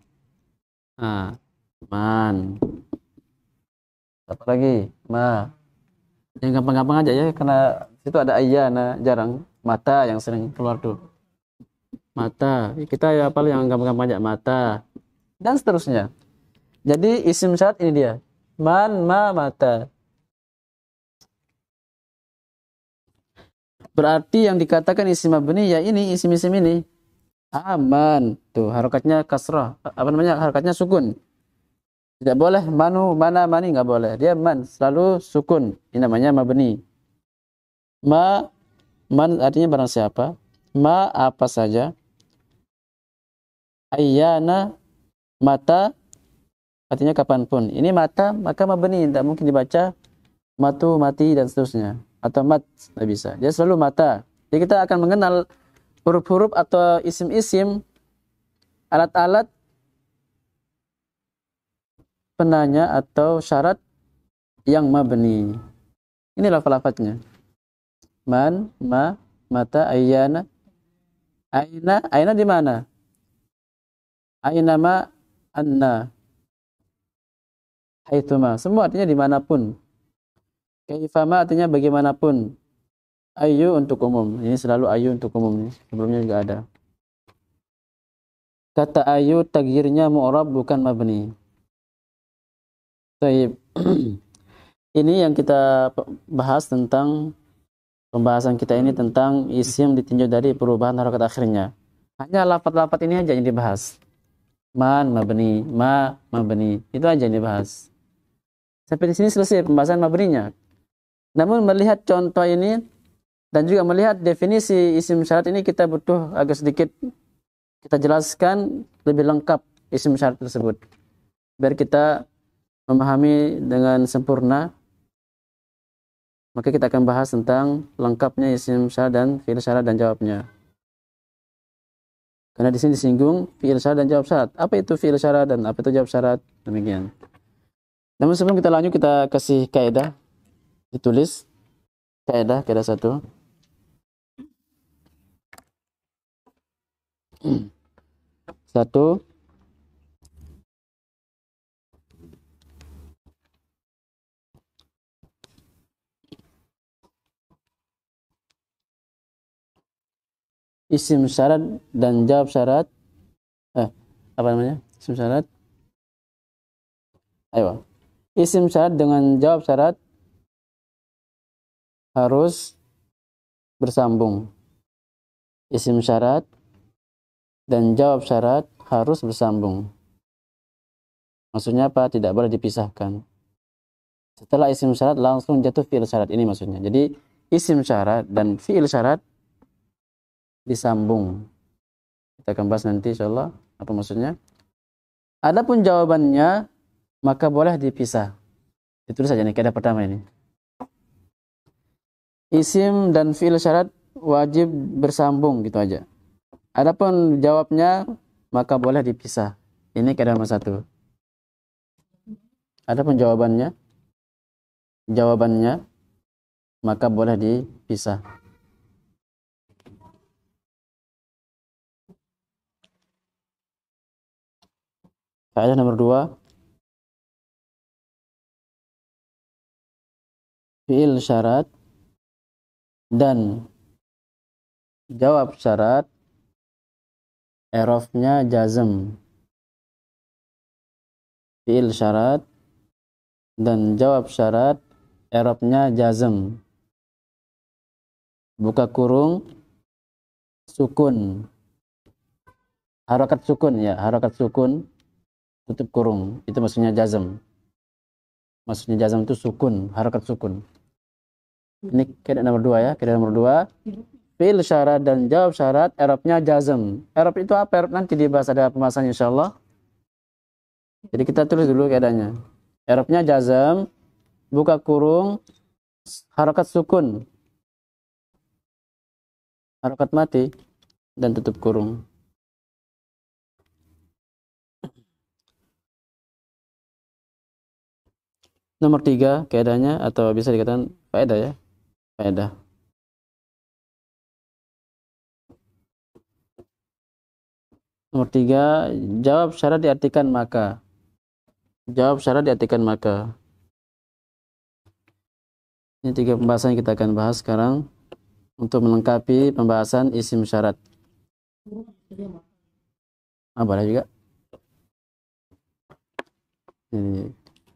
Speaker 1: Nah, man. Apa lagi? Ma. Yang gampang-gampang aja ya karena situ ada ayyana jarang. Mata yang sering keluar tuh. Mata. Kita ya hafal yang gampang-gampang aja. Mata. Dan seterusnya. Jadi isim syarat ini dia. Man, ma, mata. Berarti yang dikatakan isim mabni ya ini isim-isim ini. Aman. Tuh harokatnya kasrah. Apa namanya? Harokatnya sukun. Tidak boleh manu, mana, mani nggak boleh. Dia man selalu sukun. Ini namanya mabni. Ma, man artinya barang siapa? Ma apa saja? Ayyana, mata artinya kapanpun. Ini mata maka mabni, tidak mungkin dibaca matu, mati dan seterusnya. Atau mat, tidak bisa. Dia selalu mata. Jadi kita akan mengenal huruf-huruf atau isim-isim, alat-alat penanya atau syarat yang mabni. Ini lafaz-lafaznya. Man, ma, mata, ayyana. Aina di mana? Aina ma, anna. Haitsuma. Semua artinya dimanapun. Kaifama artinya bagaimanapun. Ayu untuk umum. Ini selalu ayu untuk umum. Sebelumnya juga ada. Kata ayu tagyirnya mu'rab bukan mabni. Baik. Ini yang kita bahas tentang pembahasan kita ini tentang isim ditinjau dari perubahan harokat akhirnya. Hanya lafaz-lafaz ini aja yang dibahas. Man, mabni, ma, mabni. Itu aja yang dibahas. Sampai di sini selesai pembahasan mabninya. Namun melihat contoh ini dan juga melihat definisi isim syarat ini kita butuh agak sedikit kita jelaskan lebih lengkap isim syarat tersebut. Biar kita memahami dengan sempurna. Maka kita akan bahas tentang lengkapnya isim syarat dan fi'il syarat dan jawabnya. Karena di sini disinggung fi'il syarat dan jawab syarat. Apa itu fi'il syarat dan apa itu jawab syarat? Demikian. Namun sebelum kita lanjut kita kasih kaidah ditulis kaidah 1. Satu, isim syarat dan jawab syarat. Apa namanya? Isim syarat. Ayo. Isim syarat dengan jawab syarat harus bersambung. Isim syarat dan jawab syarat harus bersambung. Maksudnya apa? Tidak boleh dipisahkan. Setelah isim syarat langsung jatuh fi'il syarat. Ini maksudnya. Jadi isim syarat dan fi'il syarat disambung. Kita akan bahas nanti insyaallah apa maksudnya. Adapun jawabannya maka boleh dipisah. Ditulis saja nih kaidah pertama ini. Isim dan fi'il syarat wajib bersambung gitu aja. Adapun jawabnya maka boleh dipisah. Ini kaidah nomor 1. Adapun jawabannya maka boleh dipisah. Kaidah nomor 2, fiil syarat dan jawab syarat, i'rabnya jazm. Fiil syarat dan jawab syarat, i'rabnya jazm. Buka kurung, sukun. Harakat sukun ya, harakat sukun, tutup kurung. Itu maksudnya jazm. Maksudnya jazm itu sukun, harakat sukun. Ini kaidah nomor 2 ya, kaidah nomor 2. Fi'il syarat dan jawab syarat, i'rabnya jazm. I'rab itu apa? I'rab nanti dibahas, ada pembahasannya insyaallah. Jadi kita tulis dulu kaidahnya. I'rabnya jazm, buka kurung, harakat sukun, harakat mati, dan tutup kurung. Nomor 3 kaidahnya, atau bisa dikatakan faedah ya, faedah. Nomor 3, jawab syarat diartikan maka. Jawab syarat diartikan maka. Ini 3 pembahasan yang kita akan bahas sekarang untuk melengkapi pembahasan isim syarat. Boleh juga.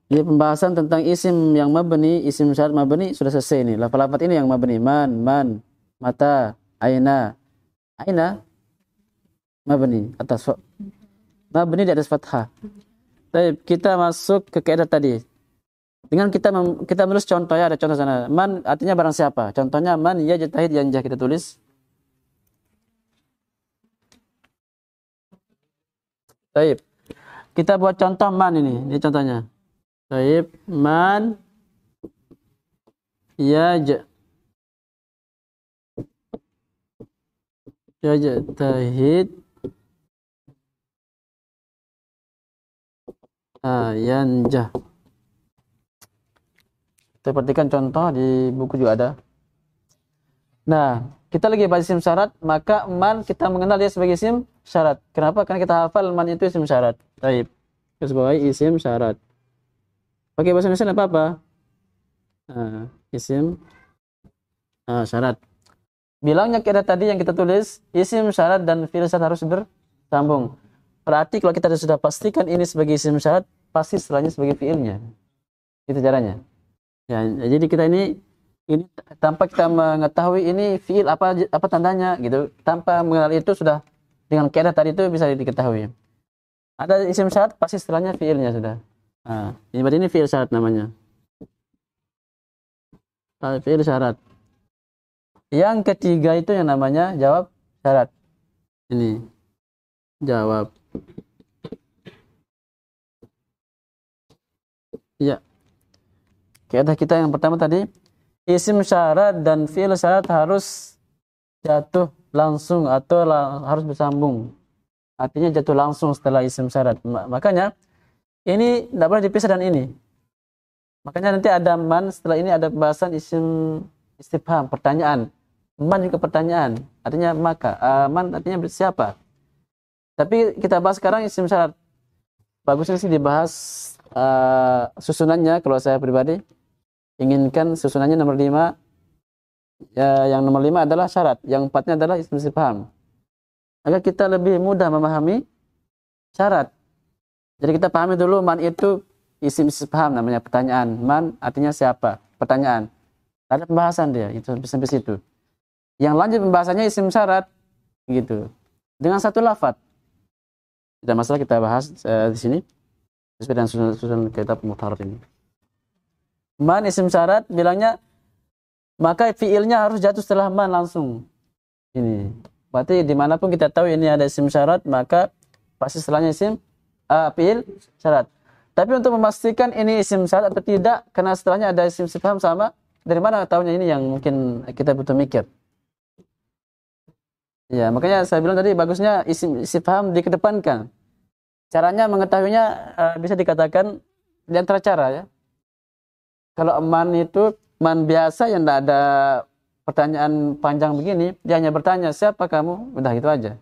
Speaker 1: Ini pembahasan tentang isim yang mabni, isim syarat mabni sudah selesai nih. Lafaz-lafaz ini yang mabni, man, mata, aina. Aina mabni atas mabni di atas fathah. Baik, kita masuk ke kaidah tadi. Dengan kita menulis contoh ya, ada contoh sana. Man artinya barang siapa? Contohnya man yajtahid yanjah, kita tulis. Baik. Kita buat contoh man ini contohnya. Baik, man yajtahid yanjah. Kita perhatikan contoh di buku juga ada. Nah, kita lagi bahas isim syarat, maka man kita mengenal dia sebagai isim syarat. Kenapa? Karena kita hafal man itu isim syarat. Baik. Kita sebagai isim syarat. Pakai bahasa Indonesia apa apa? Isim syarat. Bilangnya kaidah tadi yang kita tulis, isim syarat dan fi'il syarat harus bersambung. Berarti kalau kita sudah pastikan ini sebagai isim syarat, pasti setelahnya sebagai fi'ilnya. Itu caranya. Ya, jadi kita ini tanpa kita mengetahui ini fi'il apa tandanya gitu, tanpa mengenal itu sudah dengan kaidah tadi itu bisa diketahui. Ada isim syarat pasti setelahnya fi'ilnya sudah. Ini berarti ini fi'il syarat namanya. Fi'il syarat. Yang ketiga itu yang namanya jawab syarat. Ini jawab. Ya. Kaidah kita yang pertama tadi, isim syarat dan fi'il syarat harus jatuh langsung atau harus bersambung. Artinya jatuh langsung setelah isim syarat. Makanya ini tidak boleh dipisah dan ini. Makanya nanti ada man, setelah ini ada pembahasan isim istifham, pertanyaan. Man juga pertanyaan, artinya maka. Man artinya siapa. Tapi kita bahas sekarang isim syarat. Bagusnya sih dibahas susunannya, kalau saya pribadi inginkan susunannya nomor 5. Yang nomor 5 adalah syarat, yang 4-nya adalah isim istifham. Agar kita lebih mudah memahami syarat. Jadi kita pahami dulu man itu isim istifham, namanya pertanyaan. Man artinya siapa? Pertanyaan. Ada pembahasan dia, itu sampai situ. Yang lanjut pembahasannya isim syarat gitu. Dengan satu lafaz. Tidak masalah kita bahas di sini sesuai dengan susunan kitab Mutharrif ini. Man isim syarat bilangnya maka fiilnya harus jatuh setelah man langsung. Ini. Berarti dimanapun kita tahu ini ada isim syarat, maka pasti setelahnya isim fiil syarat. Tapi untuk memastikan ini isim syarat atau tidak, karena setelahnya ada isim istifham sama, dari mana tahunya ini yang mungkin kita butuh mikir. Ya, makanya saya bilang tadi bagusnya isim istifham dikedepankan. Caranya mengetahuinya bisa dikatakan di antara cara ya. Kalau man itu man biasa yang tidak ada pertanyaan panjang begini, dia hanya bertanya siapa kamu, udah gitu aja.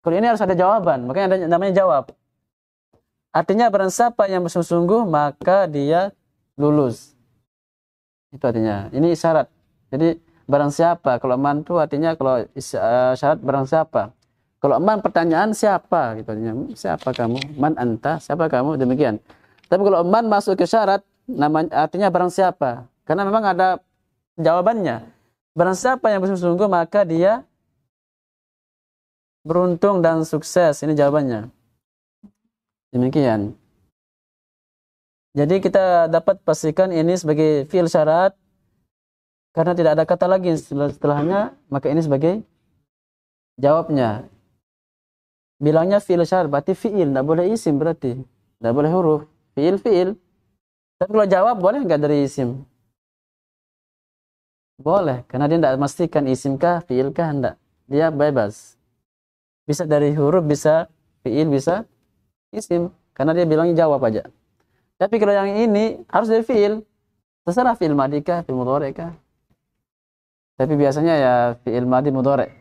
Speaker 1: Kalau ini harus ada jawaban, makanya ada namanya jawab. Artinya barang siapa yang bersungguh-sungguh maka dia lulus. Itu artinya. Ini isyarat. Jadi barang siapa. Kalau man itu artinya kalau syarat barang siapa. Kalau man pertanyaan siapa gitu artinya. Siapa kamu? Man anta? Siapa kamu? Demikian. Tapi kalau man masuk ke syarat namanya artinya barang siapa. Karena memang ada jawabannya. Barang siapa yang bersungguh-sungguh maka dia beruntung dan sukses. Ini jawabannya. Demikian. Jadi kita dapat pastikan ini sebagai fi'il syarat karena tidak ada kata lagi setelahnya, maka ini sebagai jawabnya. Bilangnya fi'il syarat berarti fi'il, tidak boleh isim berarti. Tidak boleh huruf. Fi'il. Tapi kalau jawab boleh enggak dari isim? Boleh, karena dia tidak memastikan isim kah, fi'il kah, enggak. Dia bebas. Bisa dari huruf, bisa fi'il, bisa isim. Karena dia bilangnya jawab aja. Tapi kalau yang ini harus dari fi'il. Terserah fi'il madhi kah, fi'il mudhari kah. Tapi biasanya ya fi'il madhi mudhari.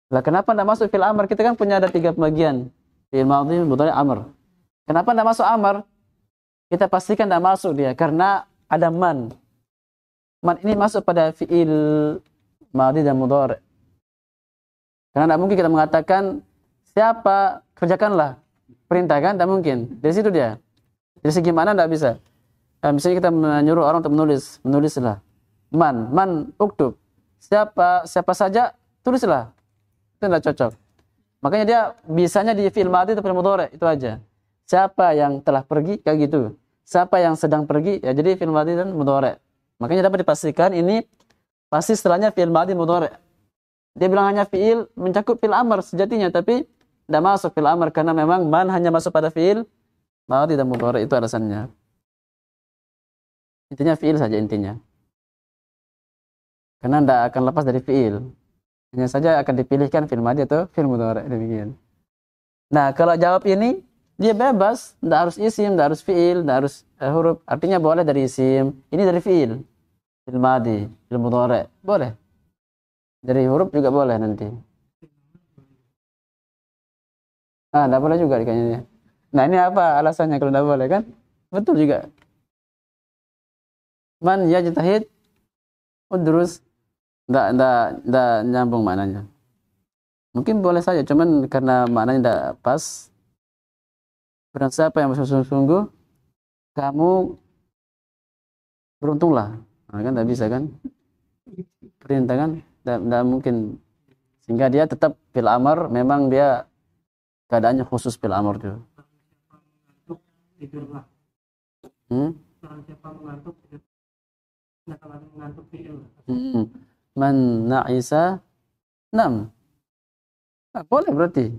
Speaker 1: Lah kenapa enggak masuk fi'il amr? Kita kan punya ada 3 pembagian. Fi'il madhi, mudhari, amr. Kenapa enggak masuk amr? Kita pastikan enggak masuk dia karena ada man. Man ini masuk pada fi'il madhi dan mudhari. Karena enggak mungkin kita mengatakan siapa kerjakanlah. Perintah kan? Enggak mungkin. Dari situ dia. Dari segi mana enggak bisa. Misalnya kita menyuruh orang untuk menulislah. Man uktub. Siapa saja tulislah. Itu enggak cocok. Makanya dia bisanya di fi'il madhi atau fi'il mudhari, itu aja. Siapa yang telah pergi kayak gitu. Siapa yang sedang pergi ya jadi fi'il madhi dan mudhari. Makanya dapat dipastikan ini pasti setelahnya fi'il madhi mudhari. Dia bilang hanya fi'il mencakup fi'il amr sejatinya tapi enggak masuk fi'il amr karena memang man hanya masuk pada fi'il madhi dan mudhari, itu alasannya. Intinya fi'il saja intinya. Karena tidak akan lepas dari fi'il. Hanya saja akan dipilihkan fi'il madhi atau fi'il mudhari, demikian. Nah, kalau jawab ini dia bebas, tidak harus isim, tidak harus fi'il, tidak harus huruf. Artinya boleh dari isim, ini dari fi'il. Fi'il madhi, fi'il mudhari, boleh. Dari huruf juga boleh nanti. Tidak boleh juga kayaknya. Nah, ini apa alasannya kalau tidak boleh kan? Betul juga. Man yajtahid udrus, tidak nyambung maknanya. Mungkin boleh saja, cuman karena maknanya tidak pas. Barang siapa yang bersungguh-sungguh, kamu beruntunglah. Nah, kan tidak bisa kan? Perintah kan? Tidak mungkin. Sehingga dia tetap fil amr, memang dia keadaannya khusus fil amr itu.
Speaker 2: Tidurlah. Siapa mengantuk tidur. Nah, kalau ada mengantuk tidur.
Speaker 1: Man na'isa nam. Boleh berarti.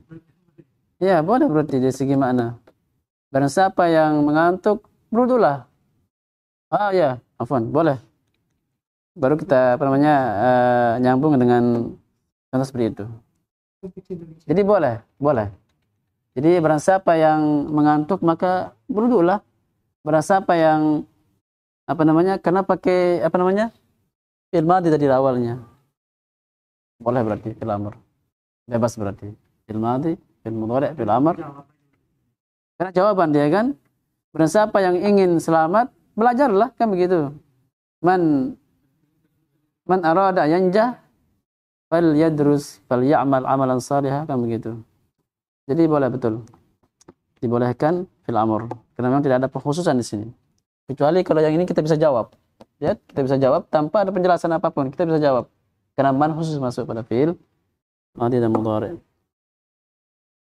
Speaker 1: Ya, boleh berarti dari segi makna. Barang siapa yang mengantuk, berwudulah. Ya, afwan, boleh. Baru kita nyambung dengan contoh seperti itu. Jadi boleh. Jadi barang siapa yang mengantuk maka berwudulah. Barang siapa yang karena pakai fi'il madhi tadi awalnya. Boleh berarti fi'il amr. Bebas berarti. Fi'il madhi, fi'il mudhari, fi'il amr. Karena jawaban dia kan. Barang siapa yang ingin selamat, belajarlah kan begitu. Man arada yanjah fal yadrus fal ya'mal amalan salihah kan begitu. Jadi boleh betul. Dibolehkan fil amr. Karena memang tidak ada pengkhususan di sini. Kecuali kalau yang ini kita bisa jawab. Ya, kita bisa jawab tanpa ada penjelasan apapun. Kita bisa jawab. Karena man khusus masuk pada fi'il madhi dan mudhari.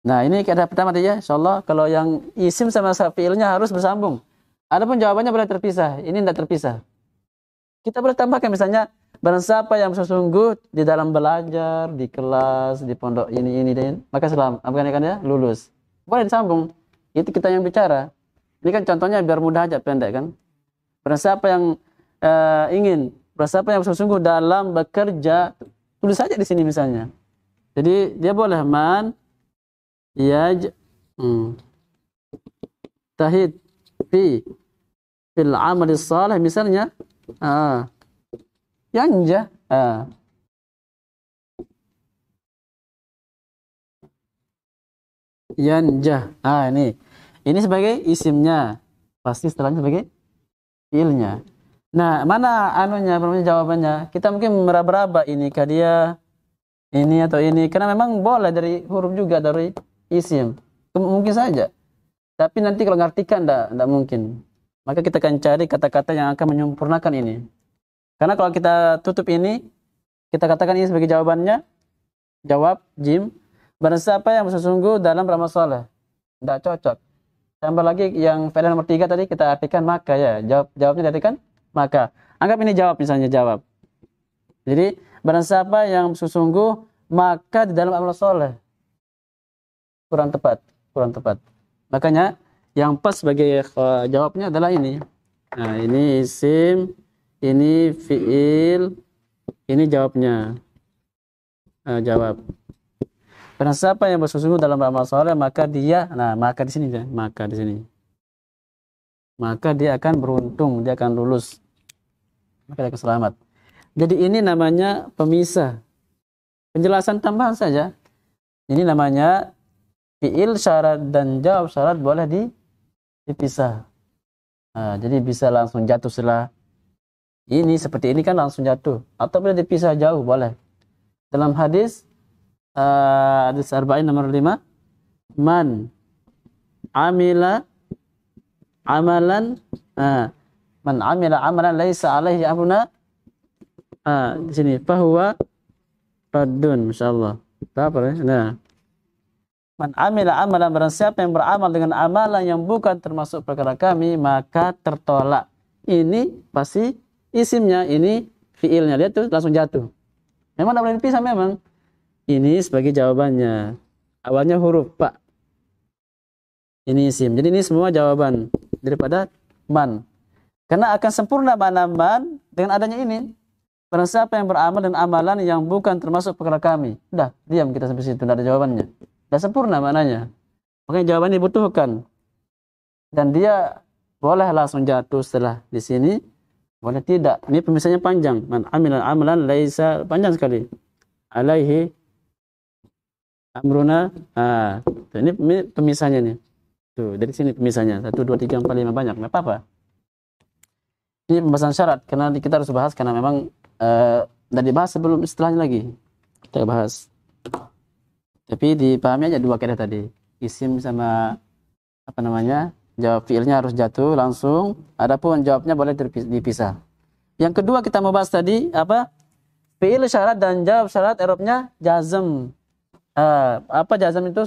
Speaker 1: Nah, ini kaidah pertama dia, insyaallah kalau yang isim sama fi'ilnya harus bersambung. Adapun jawabannya boleh terpisah. Ini tidak terpisah. Kita boleh tambahkan misalnya barang siapa yang sesungguh di dalam belajar, di kelas, di pondok ini dan maka lulus. Boleh disambung. Itu kita yang bicara. Ini kan contohnya biar mudah aja, pendek kan. Barang siapa yang barang siapa yang sesungguh dalam bekerja, tulis saja di sini misalnya. Jadi dia boleh man tahid fil amali salih misalnya. Yanja. Yanjah. Ini sebagai isimnya. Pasti setelahnya sebagai fiilnya. Nah, mana anunya, namanya jawabannya? Kita mungkin meraba-raba ini kah dia, ini atau ini. Karena memang boleh dari huruf juga, dari isim. Mungkin saja. Tapi nanti kalau ngartikan, enggak mungkin. Maka kita akan cari kata-kata yang akan menyempurnakan ini. Karena kalau kita tutup ini, kita katakan ini sebagai jawabannya, jawab, jim. Barang siapa yang bersungguh dalam beramal soleh. Tidak cocok. Tambah lagi yang faedah nomor 3 tadi kita artikan maka ya. Jawabnya diartikan maka. Anggap ini jawab misalnya, jawab. Jadi barang siapa yang bersungguh maka di dalam amal soleh. Kurang tepat. Makanya yang pas sebagai jawabnya adalah ini. Nah, ini isim, ini fiil, ini jawabnya. Jawab. Barang siapa yang bersungguh dalam beramal soleh maka dia, maka di sini ya, maka di sini. Maka dia akan beruntung, dia akan lulus. Maka dia akan selamat. Jadi ini namanya pemisah. Penjelasan tambahan saja. Ini namanya fiil syarat dan jawab syarat boleh dipisah. Jadi bisa langsung jatuh setelah ini, seperti ini kan langsung jatuh. Atau boleh dipisah jauh, boleh. Dalam hadis arba'in nomor 5, man amila amalan laisa alaihi amruna, di sini fahuwa raddun, masyaallah. Apa ya? Nah, man amila amalan, barang siapa yang beramal dengan amalan yang bukan termasuk perkara kami, maka tertolak. Ini pasti isimnya, ini fiilnya, dia tuh langsung jatuh. Memang tidak boleh dipisah memang. Ini sebagai jawabannya. Awalnya huruf Pak. Ini isim. Jadi ini semua jawaban daripada man. Karena akan sempurna mana man dengan adanya ini. Barang siapa yang beramal dan amalan yang bukan termasuk perkara kami. Udah, diam kita sampai situ. Tidak ada jawabannya. Sudah sempurna maknanya. Makanya jawaban dibutuhkan. Dan dia boleh langsung jatuh setelah di sini. Boleh tidak. Ini pemisahnya panjang. Man amilan amalan laisa, panjang sekali. Alaihi amruna. Ini pemisahnya nih. Tuh, dari sini pemisahnya. 1, 2, 3, 4, 5, banyak. Enggak apa-apa. Ini pembahasan syarat. Karena kita harus bahas. Karena memang dan dibahas sebelum setelahnya lagi. Kita bahas. Tapi dipahami aja 2 kaidah tadi. Isim sama jawab fiilnya harus jatuh langsung. Adapun jawabnya boleh dipisah. Yang kedua kita mau bahas tadi apa? Fiil syarat dan jawab syarat i'rabnya jazm. Apa jazm itu?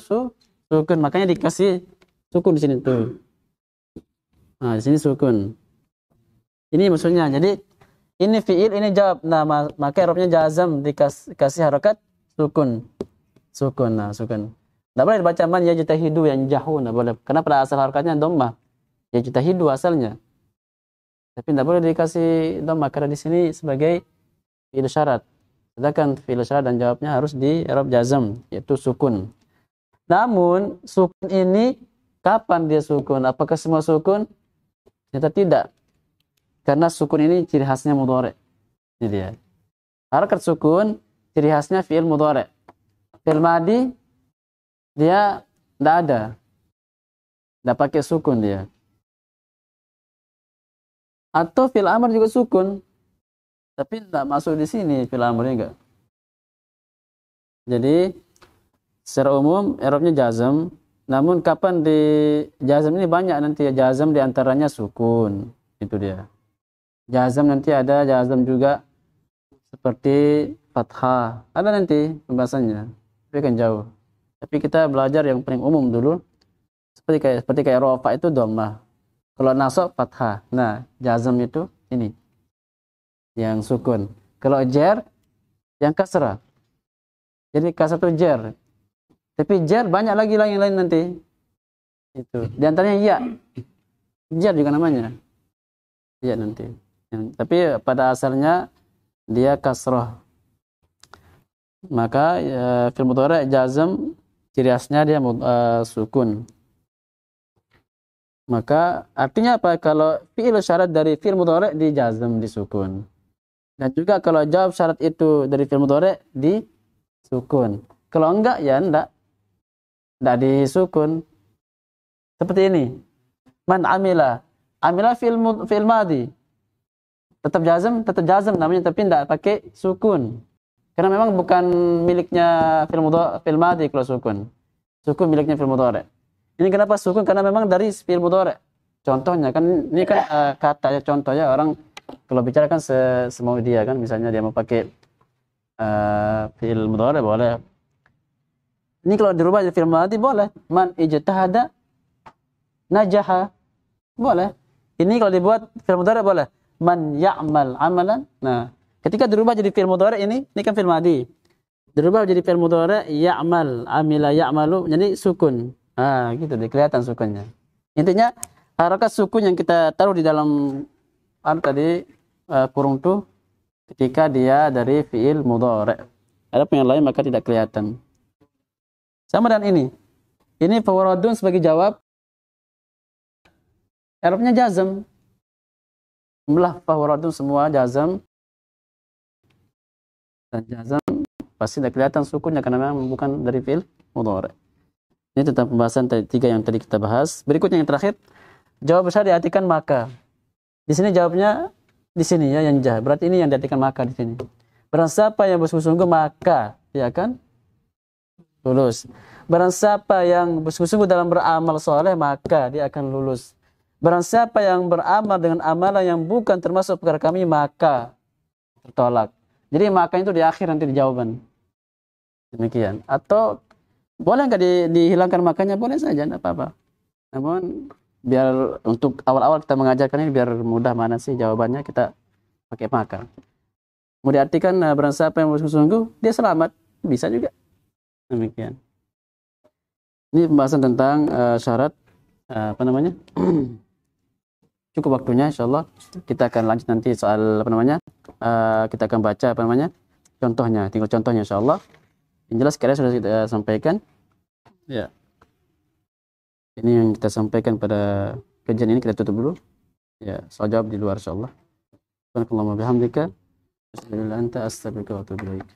Speaker 1: Sukun. Makanya dikasih sukun di sini tuh. Di sini sukun. Ini maksudnya. Jadi ini fiil, ini jawab. Nah, maka i'rabnya jazm, dikasih harakat sukun. Sukun. Sukun. Tidak boleh dibaca man yajtahidu yang jauh, tidak boleh. Karena pada asal harakatnya dhammah. Yajtahidu asalnya. Tapi tidak boleh dikasih dhammah karena di sini sebagai fiil syarat. Sedangkan fiil syarat dan jawabnya harus di i'rab jazm, yaitu sukun. Namun sukun ini kapan dia sukun? Apakah semua sukun? Ternyata tidak. Karena sukun ini ciri khasnya mudhari'. Ini dia. Harakat sukun ciri khasnya fiil mudhari'. Fiil madi dia tidak ada. Tidak pakai sukun dia. Atau fiil amr juga sukun. Tapi tidak masuk di sini fiil amrnya enggak. Jadi secara umum i'rabnya jazm, namun kapan di jazm ini banyak nanti ya, jazm diantaranya sukun, itu dia. Jazm nanti ada jazm juga seperti fathah, ada nanti pembahasannya, tapi kan jauh. Tapi kita belajar yang paling umum dulu, seperti kayak rafa itu dhammah, kalau nasab fathah. Nah jazm itu ini yang sukun. Kalau jar yang kasrah. Jadi kasrah itu jar. Tapi jar banyak lagi yang lain nanti. Itu. Di antaranya ya. Jar juga namanya. Ya nanti. Tapi pada asalnya dia kasrah. Maka fi'il mudhari' jazm ciri khasnya dia sukun. Maka artinya apa? Kalau fi'il syarat dari fi'il mudhari' di jazm, di sukun. Dan juga kalau jawab syarat itu dari fi'il mudhari' di sukun. Kalau enggak ya enggak disukun. Seperti ini. Man amila fi'il madi. Tetap jazm namanya, tapi tidak pakai sukun. Karena memang bukan miliknya fil madhi kalau sukun. Sukun miliknya fil mudhari'. Ini kenapa sukun? Karena memang dari fil mudhari'. Contohnya kan ini kan kata ya, contohnya orang kalau bicara kan semau dia kan, misalnya dia mau pakai fil mudhari' boleh. Ini kalau dirubah jadi fil madhi boleh. Man ijtahada najaha. Boleh. Ini kalau dibuat fil mudhari' boleh. Man ya'mal amalan. Nah, ketika dirubah jadi fil mudhari' ini kan fil madhi. Dirubah jadi fil mudhari' ya'mal, amila ya'malu, jadi sukun. Ah, gitu deh, kelihatan sukunnya. Intinya harakat sukun yang kita taruh di dalam tadi kurung tuh ketika dia dari fiil mudhari'. Ada yang lain maka tidak kelihatan. Sama dengan ini. Ini fawaradun sebagai jawab. Arabnya jazm. Jumlah fawaradun semua jazm. Dan jazm pasti tidak kelihatan sukunnya karena memang bukan dari fiil mudhari'. Ini tentang pembahasan tiga yang tadi kita bahas. Berikutnya yang terakhir, jawab besar diartikan maka. Di sini jawabnya di sini ya yang jah. Berarti ini yang diartikan maka di sini. Barang siapa yang bersungguh-sungguh maka dia akan lulus. Barang siapa yang bersungguh-sungguh dalam beramal soleh maka dia akan lulus. Barang siapa yang beramal dengan amalan yang bukan termasuk perkara kami maka tertolak. Jadi maka itu di akhir nanti di jawaban. Demikian. Atau boleh nggak dihilangkan makanya, boleh saja, tidak apa-apa. Namun biar untuk awal-awal kita mengajarkan ini biar mudah mana sih jawabannya, kita pakai maka. Mau diartikan barang siapa yang bersungguh-sungguh dia selamat, bisa juga. Demikian. Ini pembahasan tentang syarat cukup waktunya, insyaallah kita akan lanjut nanti soal kita akan baca contohnya, tinggal contohnya insyaallah. Yang jelas kira sudah kita sampaikan. Ya. Ini yang kita sampaikan pada kajian ini, kita tutup dulu. Ya, soal jawab di luar insyaallah. Subhanakallahumma bihamdika asyhadu an la ilaha illa anta astaghfiruka wa atubu ilaik.